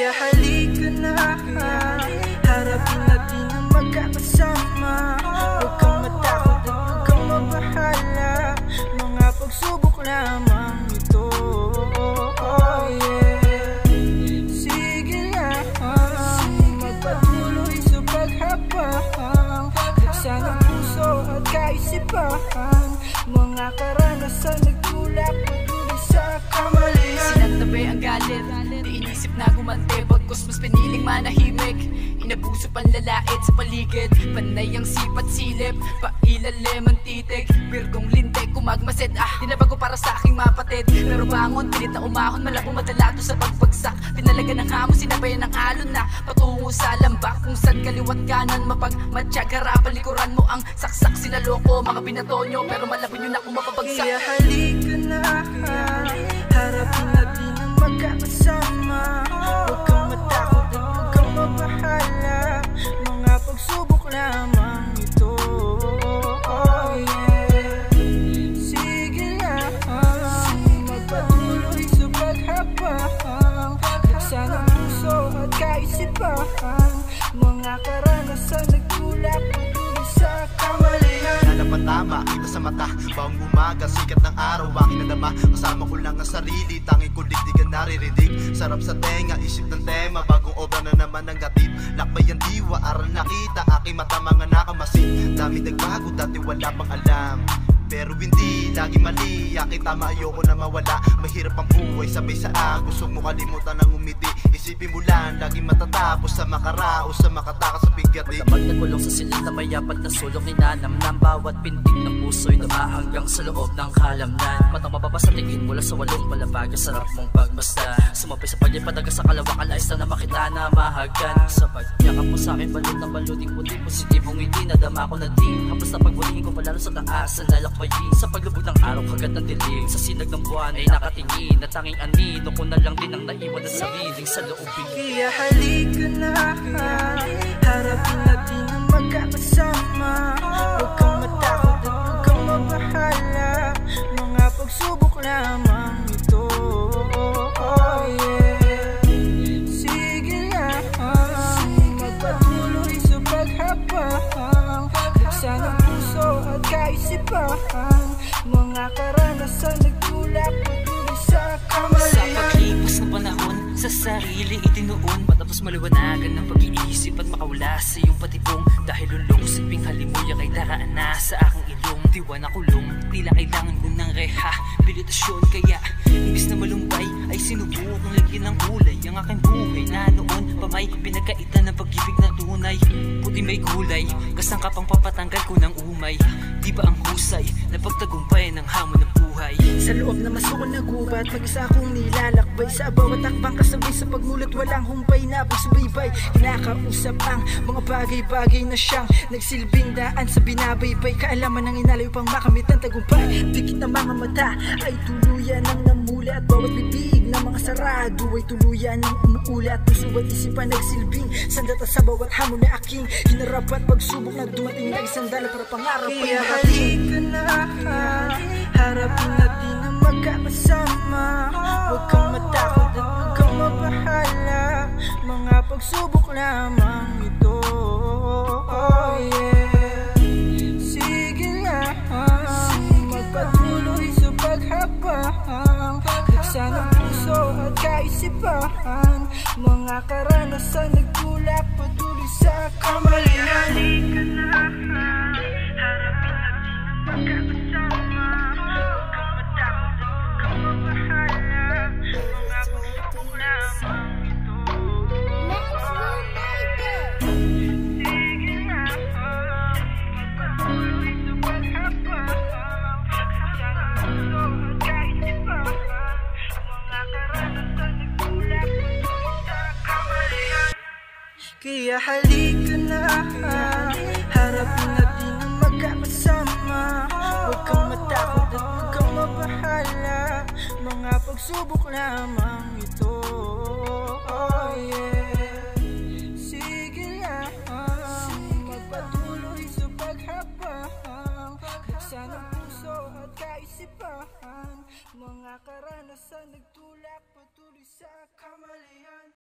Kaya halika na, harapin natin ang magkakasama. Huwag kang matakot at huwag kang mabahala, mga pagsubok lamang ito. Oh yeah, sige lang, magpatuloy sa paghapang. Buksan ang puso at kaisipan, mga karanasan nagtulak patuloy sa kamalian. Sinantabi ang galit, di inisip na gumante, bagkus mas piniling manahimik. Inabuso pang lalait sa paligid, panay ang sipat silip, pailalim ang titig, birgong lintik, kumagmasid. Di na bago para sa aking mapatid, pero bangon, pilit na umahon, malabong madalato sa pagbagsak. Pinalaga ng hamon, sinabayan ng alon na patungo sa lambak, kung saan kaliwat kanan mapagmatsyag. Harapan likuran mo ang saksak, sinaloko mga binatonyo, pero malabon yun ako mapabagsak. Kaya halika na, harapin natin ang magkakasama. Huwag kang matakot at huwag kang mabahala, mga pagsubok lamang ito. Oh yeah, sige lang, magpatuloy sa paghapang. Buksan ang puso at kaisipan, mga karanasan nagtulak patuloy sa kamalian. Tama, kita sa mata, bawang umaga, sikat ng araw, aking nadama. Kasama ko lang ang sarili, tanging kulig di ka naririnig. Sarap sa tenga, isip ng tema, bagong obra na naman ang gatid. Lakbay ang diwa, aral nakita, aking mata mga nakamasid. Dami nagbago, dati wala pang alam, pero hindi lagi mali, aking tama, ayoko na mawala. Mahirap ang buhay, sabay saan, gusto mo kalimutan ng umiti. Isipin mo lang, lagi matatapos sa makaraos, sa makatakas sa bigati. Kapag nagulong sa silid na may apat na sulok, ninanamnam bawat pintig ng puso'y dama hanggang sa loob ng kalamnan. Matang mababa sa tingin mula sa walong palapag, sarap mong pagmasdan. Sumapay sa paglipadaga sa kalawang alayos na makita na mahagan. Sa pagyakap mo sa akin, balot ng baluting puti, positibong ngiti, nadama ko na din. Hapos na pagbulihin ko palalo sa taas, sa lalakbayin. Sa paglubog ng araw, kagat ng dilim, sa sinag ng buwan ay nakatingin. At tanging anino ko na lang din ang naiwan ng sariling sa loobin. Kaya halika na, harapin natin ang magkakasama. Huwag kang matakot at huwag kang mabahala, mga pagsubok lamang ito. Oh yeah, sige lang, magpatuloy sa paghapang. Buksan ang puso at kaisipan, mga karanasan nagtulak patuloy sa kamalian. Sa paglipas ng panahon, sa sarili itinuon, matapos maliwanagan ng pag-iisip at makawala sa iyong patibong. Dahil lulong siping halimuya kay daraan na sa aking ilong. Diwan na kulong, tila kailangan ko ng rehabilitasyon. Kaya imbis na malumbay ay sinubukang lagyan ng kulay ang aking buhay na noon pa may pinagkaitan ng pag-ibig na tunay. Puti may gulay, kasang kapang papatanggal ko ng umay. Di ba ang husay na pagtagumpay ng hamon ng buhay? Sa loob na masukol na gubat, mag-isa akong nilalakbay. Sa bawat takbang kasabay sa pagmulat, walang humpay na pagsubaybay. Kinakausap ang mga bagay-bagay na siyang nagsilbing daan sa binabaybay. Kaalaman ng inalayo pang makamit ng tagumpay. Dikit na mga mata ay tuluyan ng namuli, at bawat bibig na mga sarado ay tuluyan ng umuuli. At puso at isipan nagsilbing sandata sa bawat hamon na aking hinarap at pagsubok na dumating na isang dala para pangarap. Kaya halika na, harapin natin ang magkakasama. Huwag kang matakot at huwag kang mabahala, mga pagsubok lamang ito. Oh yeah, sige lang, magpatuloy sa paghapang. Buksan ang puso at kaisipan, mga karanasan nagtulak patuloy sa kamalian. Halika na, harapin natin ang magkakasama. Huwag kang matakot at huwag kang mabahala, mga pagsubok lamang ito. Sige lang, magpatuloy sa paghapang. Buksan ang puso at kaisipan, mga karanasan nagtulak patuloy sa kamalian. Kaya halika na, harapin natin ang magkakasama. Huwag kang matakot at huwag kang mabahala, mga pagsubok lamang ito. Oh yeah, sige lang, magpatuloy sa paghapang. Buksan ang puso at kaisipan, mga karanasan nagtulak patuloy sa kamalian.